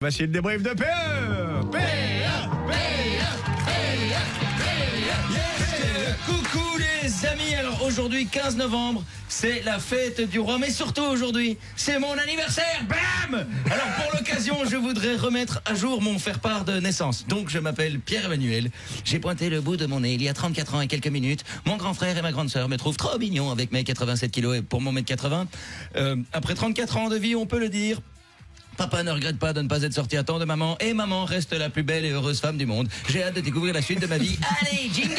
Voici le débrief de PE. Coucou les amis, alors aujourd'hui 15 novembre, c'est la fête du roi, mais surtout aujourd'hui, c'est mon anniversaire, bam. Alors pour l'occasion, je voudrais remettre à jour mon faire-part de naissance. Donc je m'appelle Pierre-Emmanuel, j'ai pointé le bout de mon nez il y a 34 ans et quelques minutes. Mon grand frère et ma grande sœur me trouvent trop mignon avec mes 87 kilos et pour mon mètre 80. Après 34 ans de vie, on peut le dire. Papa ne regrette pas de ne pas être sorti à temps de maman et maman reste la plus belle et heureuse femme du monde. J'ai hâte de découvrir la suite de ma vie. Allez, jingle!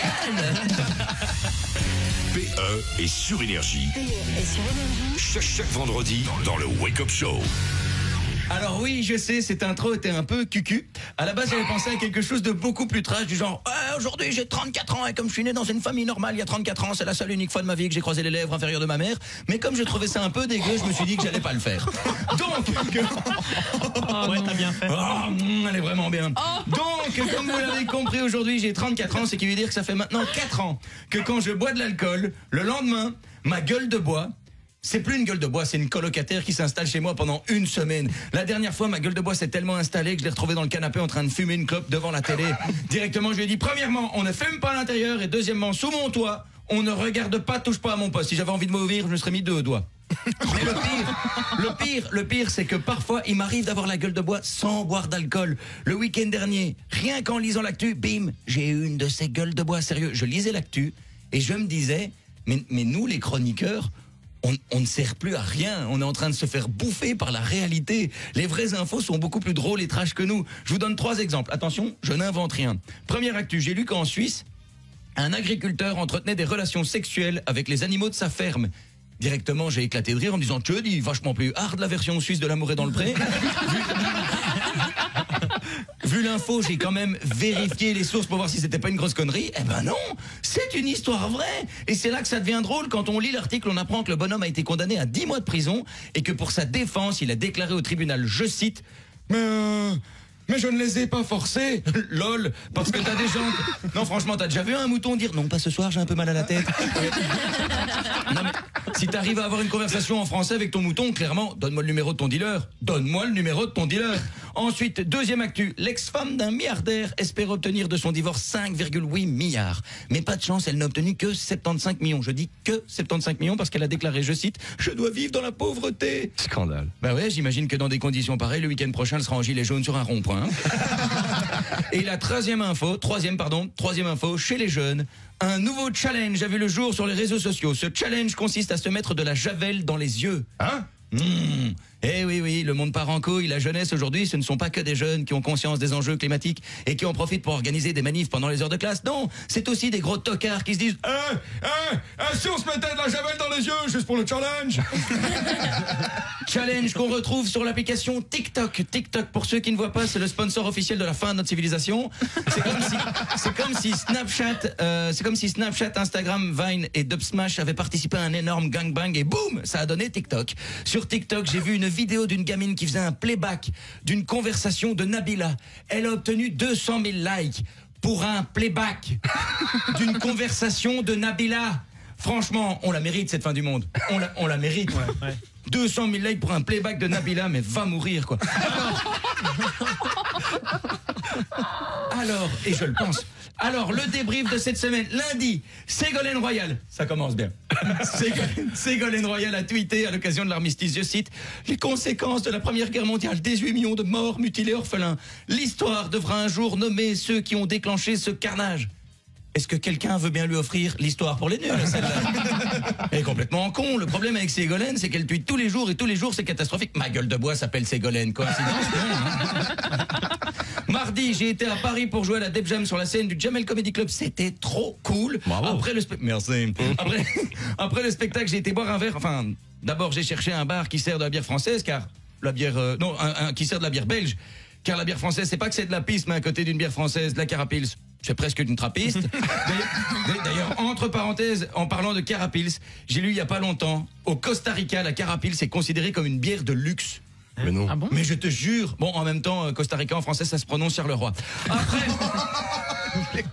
PE est sur Énergie. Chaque vendredi dans le Wake Up Show. Alors oui, je sais, cette intro était un peu cucu. À la base, j'avais pensé à quelque chose de beaucoup plus trash, du genre aujourd'hui j'ai 34 ans et comme je suis né dans une famille normale il y a 34 ans, c'est la seule unique fois de ma vie que j'ai croisé les lèvres inférieures de ma mère. Mais comme je trouvais ça un peu dégueu, je me suis dit que j'allais pas le faire. Donc... Ouais, t'as bien fait. Elle est vraiment bien. Donc, comme vous l'avez compris, aujourd'hui j'ai 34 ans, ce qui veut dire que ça fait maintenant 4 ans que quand je bois de l'alcool, le lendemain, ma gueule de bois... C'est plus une gueule de bois, c'est une colocataire qui s'installe chez moi pendant une semaine. La dernière fois, ma gueule de bois s'est tellement installée que je l'ai retrouvée dans le canapé en train de fumer une clope devant la télé. Directement, je lui ai dit, premièrement, on ne fume pas à l'intérieur et deuxièmement, sous mon toit, on ne regarde pas, touche pas à mon poste. Si j'avais envie de m'ouvrir, je me serais mis 2 doigts. Mais le pire, c'est que parfois, il m'arrive d'avoir la gueule de bois sans boire d'alcool. Le week-end dernier, rien qu'en lisant l'actu, bim, j'ai eu une de ces gueules de bois. Sérieux, je lisais l'actu et je me disais, mais nous, les chroniqueurs, on ne sert plus à rien, on est en train de se faire bouffer par la réalité. Les vraies infos sont beaucoup plus drôles et trash que nous. Je vous donne 3 exemples. Attention, je n'invente rien. Première actu, j'ai lu qu'en Suisse, un agriculteur entretenait des relations sexuelles avec les animaux de sa ferme. Directement, j'ai éclaté de rire en me disant, tu dis vachement plus hard la version suisse de L'amour est dans le pré. Vu l'info, j'ai quand même vérifié les sources pour voir si c'était pas une grosse connerie. Eh ben non, c'est une histoire vraie. Et c'est là que ça devient drôle. Quand on lit l'article, on apprend que le bonhomme a été condamné à 10 mois de prison et que pour sa défense, il a déclaré au tribunal, je cite, mais je ne les ai pas forcés. Lol, parce que t'as des gens... Non, franchement, t'as déjà vu un mouton dire « Non, pas ce soir, j'ai un peu mal à la tête ». Non, mais si t'arrives à avoir une conversation en français avec ton mouton, clairement, donne-moi le numéro de ton dealer. Donne-moi le numéro de ton dealer. Ensuite, deuxième actu, l'ex-femme d'un milliardaire espère obtenir de son divorce 5,8 milliards. Mais pas de chance, elle n'a obtenu que 75 millions. Je dis que 75 millions parce qu'elle a déclaré, je cite, « Je dois vivre dans la pauvreté ». Scandale. Bah ouais, j'imagine que dans des conditions pareilles, le week-end prochain, elle sera en gilet jaune sur un rond-point. Et la troisième info, chez les jeunes, un nouveau challenge a vu le jour sur les réseaux sociaux. Ce challenge consiste à se mettre de la javel dans les yeux. Hein? Eh oui, le monde part en couille. La jeunesse aujourd'hui, ce ne sont pas que des jeunes qui ont conscience des enjeux climatiques et qui en profitent pour organiser des manifs pendant les heures de classe. Non, c'est aussi des gros tocards qui se disent si on se mettait de la javel dans les yeux juste pour le challenge. Challenge qu'on retrouve sur l'application TikTok. TikTok, pour ceux qui ne voient pas, c'est le sponsor officiel de la fin de notre civilisation. C'est comme si Snapchat, Instagram, Vine et Dubsmash avaient participé à un énorme gangbang et boum, ça a donné TikTok. Sur TikTok, j'ai vu une vidéo d'une gamine qui faisait un playback d'une conversation de Nabila. Elle a obtenu 200 000 likes pour un playback d'une conversation de Nabila. Franchement, on la mérite cette fin du monde. On la mérite. Ouais. 200 000 likes pour un playback de Nabila, mais va mourir quoi. Alors, et je le pense. Alors, le débrief de cette semaine, lundi, Ségolène Royal, ça commence bien. Ségolène Royal a tweeté à l'occasion de l'armistice, je cite, « Les conséquences de la Première Guerre mondiale, 18 millions de morts, mutilés, orphelins. L'histoire devra un jour nommer ceux qui ont déclenché ce carnage. » Est-ce que quelqu'un veut bien lui offrir l'histoire pour les nuls, celle-là? Elle est complètement con. Le problème avec Ségolène, c'est qu'elle tweet tous les jours et tous les jours, c'est catastrophique. Ma gueule de bois s'appelle Ségolène. Coïncidence? Mardi, j'ai été à Paris pour jouer à la Def Jam sur la scène du Jamel Comedy Club. C'était trop cool. Bravo. Merci. Après le spectacle, j'ai été boire un verre. Enfin, d'abord, j'ai cherché un bar qui sert de la bière française, car la bière... qui sert de la bière belge. Car la bière française, c'est pas que c'est de la pisse, mais à côté d'une bière française, de la Carapils, c'est presque une trappiste. D'ailleurs, entre parenthèses, en parlant de Carapils, j'ai lu il y a pas longtemps, au Costa Rica, la Carapils est considérée comme une bière de luxe. Mais non. Ah bon? Mais je te jure, bon, en même temps, Costa Rica en français, ça se prononce Charleroi.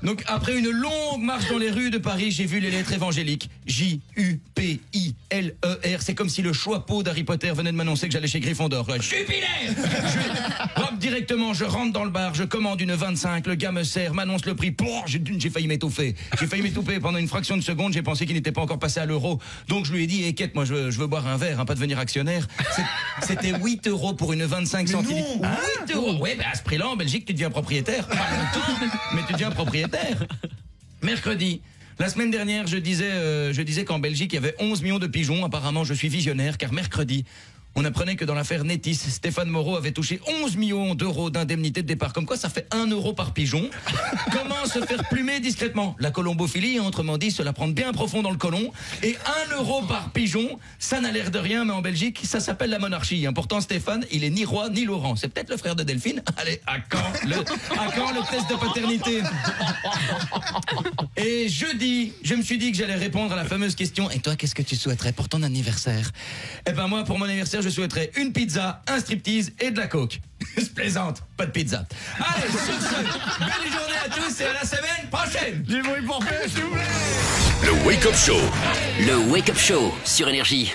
Donc après une longue marche dans les rues de Paris, j'ai vu les lettres évangéliques. J-U-P-I-L-E-R. C'est comme si le choix-peau d'Harry Potter venait de m'annoncer que j'allais chez Gryffondor. Jupiler. Hop, directement, je rentre dans le bar, je commande une 25, le gars me sert, m'annonce le prix. Pouah, j'ai failli m'étouffer. J'ai failli m'étouffer pendant une fraction de seconde, j'ai pensé qu'il n'était pas encore passé à l'euro. Donc je lui ai dit, Quête, moi je veux boire un verre, hein, pas devenir actionnaire. C'était 8 € pour une 25 centilitres. 8 €. Ouais, à ce prix-là, en Belgique, tu deviens propriétaire. Pas longtemps, mais tu deviens propriétaire. Mercredi. La semaine dernière, je disais qu'en Belgique, il y avait 11 millions de pigeons. Apparemment, je suis visionnaire, car mercredi, on apprenait que dans l'affaire Netis, Stéphane Moreau avait touché 11 millions d'euros d'indemnité de départ. Comme quoi, ça fait 1 € par pigeon. Comment se faire plumer discrètement? La colombophilie, autrement dit, se la prendre bien profond dans le côlon. Et 1 € par pigeon, ça n'a l'air de rien, mais en Belgique, ça s'appelle la monarchie. Pourtant, Stéphane, il est ni roi ni Laurent. C'est peut-être le frère de Delphine. Allez, à quand le test de paternité? Et jeudi, je me suis dit que j'allais répondre à la fameuse question. Et toi, qu'est-ce que tu souhaiterais pour ton anniversaire? Eh ben moi, pour mon anniversaire, je souhaiterais une pizza, un striptease et de la coke. Je plaisante, pas de pizza. Allez, sur ce, belle journée à tous et à la semaine prochaine. Du bruit pour faire, s'il vous plaît. Le Wake Up Show. Le Wake Up Show sur Énergie.